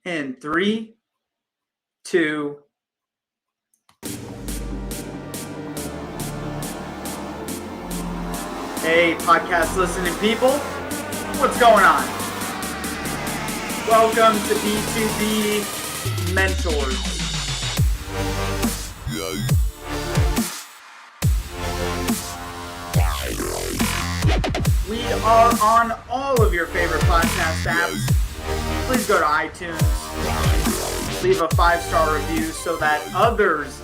In 3, 2. Hey, podcast listening people, what's going on? Welcome to B2B Mentors. We are on all of your favorite podcast apps. Please go to iTunes, leave a 5-star review so that others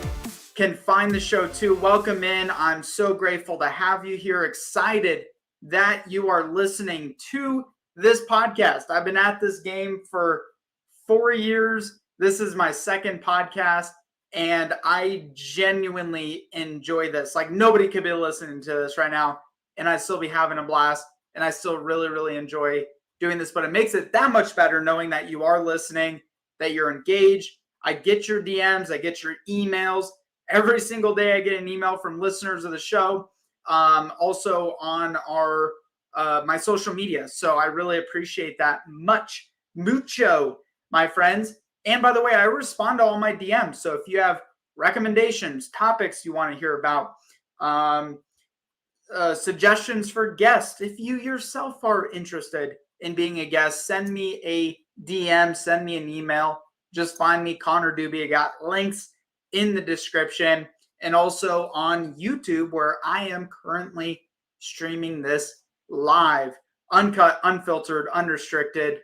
can find the show too. Welcome in. I'm so grateful to have you here. Excited that you are listening to this podcast. I've been at this game for 4 years. This is my second podcast, and I genuinely enjoy this. Like, nobody could be listening to this right now, and I'd still be having a blast, and I still really, really enjoy doing this. But it makes it that much better knowing that you are listening, that you're engaged. I get your DMs. I get your emails. Every single day I get an email from listeners of the show, also on our my social media. So I really appreciate that mucho, my friends. And by the way, I respond to all my DMs. So if you have recommendations, topics you want to hear about, suggestions for guests, if you yourself are interested in being a guest, send me a DM, send me an email. Just find me, Connor Doobie. I got links in the description, and also on YouTube, where I am currently streaming this live, uncut, unfiltered, unrestricted,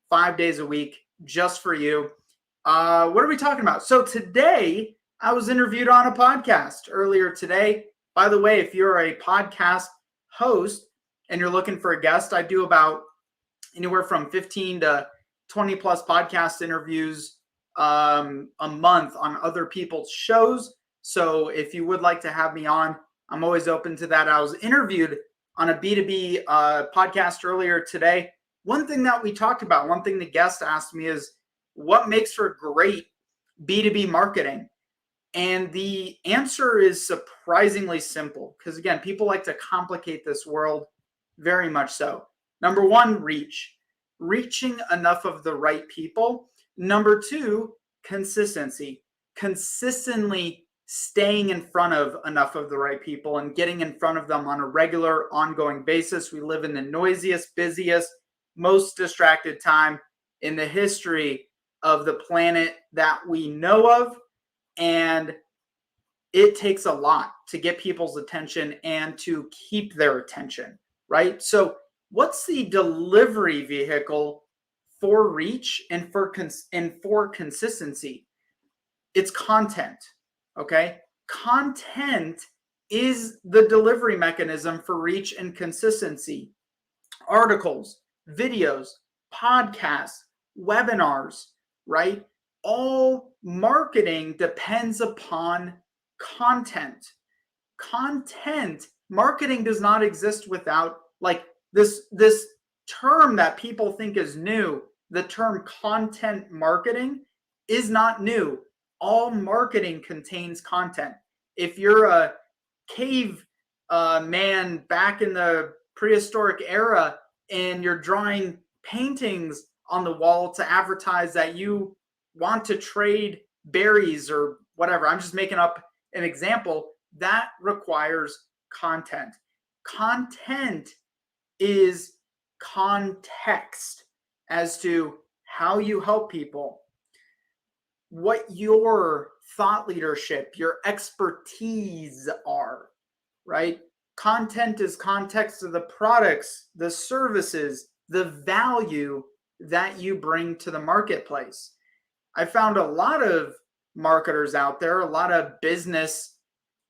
5 days a week, just for you. What are we talking about? So today, I was interviewed on a podcast earlier today. By the way, if you're a podcast host and you're looking for a guest, I do about anywhere from 15 to 20 plus podcast interviews a month on other people's shows. So if you would like to have me on, I'm always open to that. I was interviewed on a B2B podcast earlier today. One thing that we talked about, one thing the guest asked me is, what makes for great B2B marketing? And the answer is surprisingly simple, because again, people like to complicate this world, very much so. Number one, reaching enough of the right people. Number two, consistency. Consistently staying in front of enough of the right people and getting in front of them on a regular, ongoing basis. We live in the noisiest, busiest, most distracted time in the history of the planet that we know of. And it takes a lot to get people's attention and to keep their attention, right? So what's the delivery vehicle for reach and for consistency? It's content, okay? Content is the delivery mechanism for reach and consistency. Articles, videos, podcasts, webinars, right? All marketing depends upon content. Marketing does not exist without, like, this term that people think is new. The term content marketing is not new. All marketing contains content. If you're a cave man back in the prehistoric era and you're drawing paintings on the wall to advertise that you want to trade berries or whatever, I'm just making up an example, that requires content. Content is context as to how you help people, what your thought leadership, your expertise are, right? Content is context of the products, the services, the value that you bring to the marketplace. I found a lot of marketers out there, a lot of business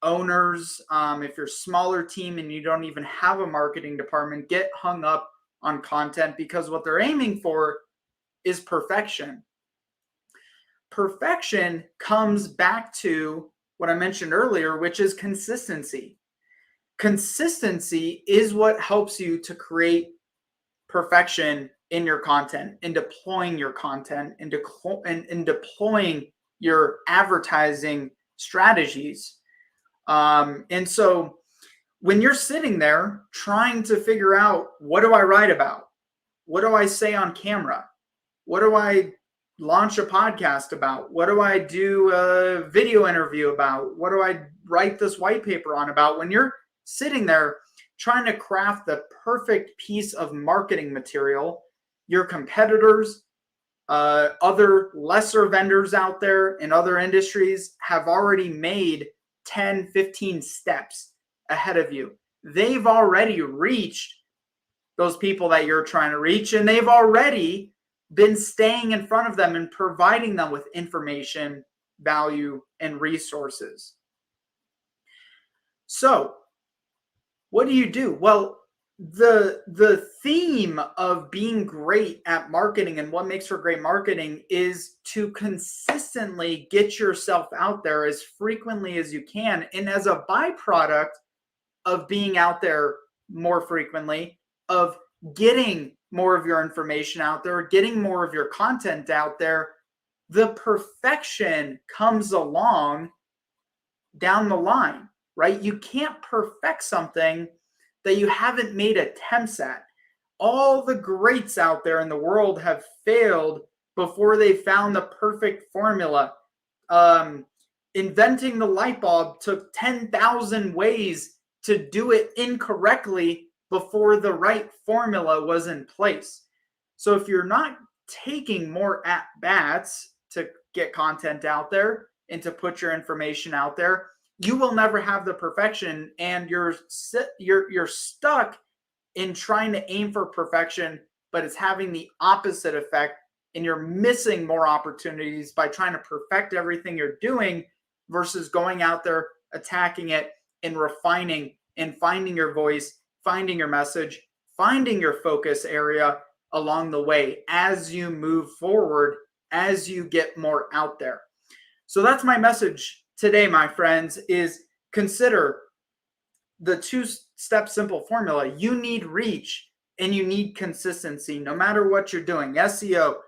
owners, if you're a smaller team and you don't even have a marketing department, get hung up on content because what they're aiming for is perfection. Perfection comes back to what I mentioned earlier, which is consistency. Consistency is what helps you to create perfection in your content, in deploying your content, in deploying your advertising strategies. And so when you're sitting there trying to figure out, what do I write about? What do I say on camera? What do I launch a podcast about? What do I do a video interview about? What do I write this white paper on about? When you're sitting there trying to craft the perfect piece of marketing material, your competitors, other lesser vendors out there in other industries have already made 10, 15 steps ahead of you. They've already reached those people that you're trying to reach, and they've already been staying in front of them and providing them with information, value, and resources. So what do? Well, the theme of being great at marketing and what makes for great marketing is to consistently get yourself out there as frequently as you can. And as a byproduct of being out there more frequently, of getting more of your information out there, getting more of your content out there, the perfection comes along down the line, right? You can't perfect something that you haven't made attempts at. All the greats out there in the world have failed before they found the perfect formula. Inventing the light bulb took 10,000 ways to do it incorrectly before the right formula was in place. So if you're not taking more at bats to get content out there and to put your information out there, you will never have the perfection, and you're stuck in trying to aim for perfection, but it's having the opposite effect, and you're missing more opportunities by trying to perfect everything you're doing versus going out there, attacking it, and refining and finding your voice, finding your message, finding your focus area along the way as you move forward, as you get more out there. So that's my message today, my friends, is consider the two-step simple formula. You need reach and you need consistency no matter what you're doing. SEO,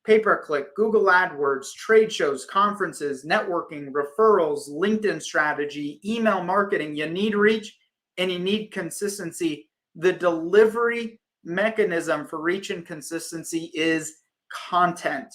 pay-per-click, Google AdWords, trade shows, conferences, networking, referrals, LinkedIn strategy, email marketing. You need reach and you need consistency. The delivery mechanism for reach and consistency is content.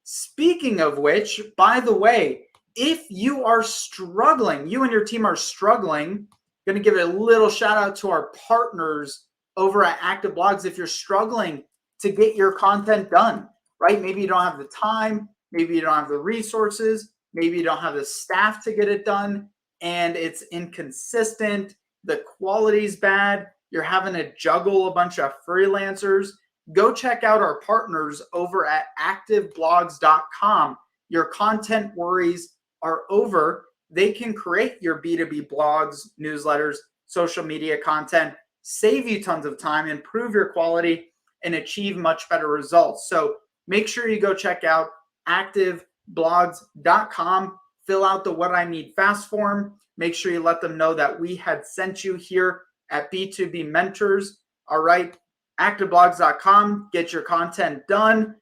Speaking of which, by the way, if you are struggling, you and your team are struggling, going to give a little shout out to our partners over at Active Blogs. If you're struggling to get your content done, right? Maybe you don't have the time, maybe you don't have the resources, maybe you don't have the staff to get it done, and it's inconsistent, the quality's bad, you're having to juggle a bunch of freelancers, go check out our partners over at activeblogs.com. Your content worries are over. They can create your B2B blogs, newsletters, social media content, save you tons of time, improve your quality, and achieve much better results. So make sure you go check out activeblogs.com, fill out the What I Need Fast form. Make sure you let them know that we had sent you here at B2B Mentors. All right, activeblogs.com, get your content done.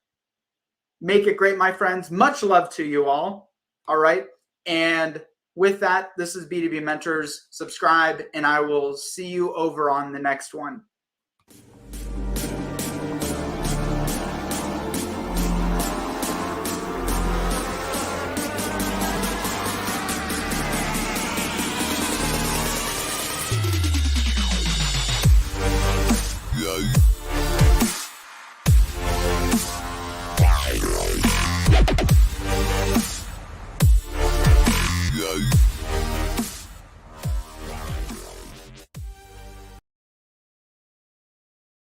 Make it great, my friends. Much love to you all. All right. And with that, this is B2B Mentors. Subscribe, and I will see you over on the next one.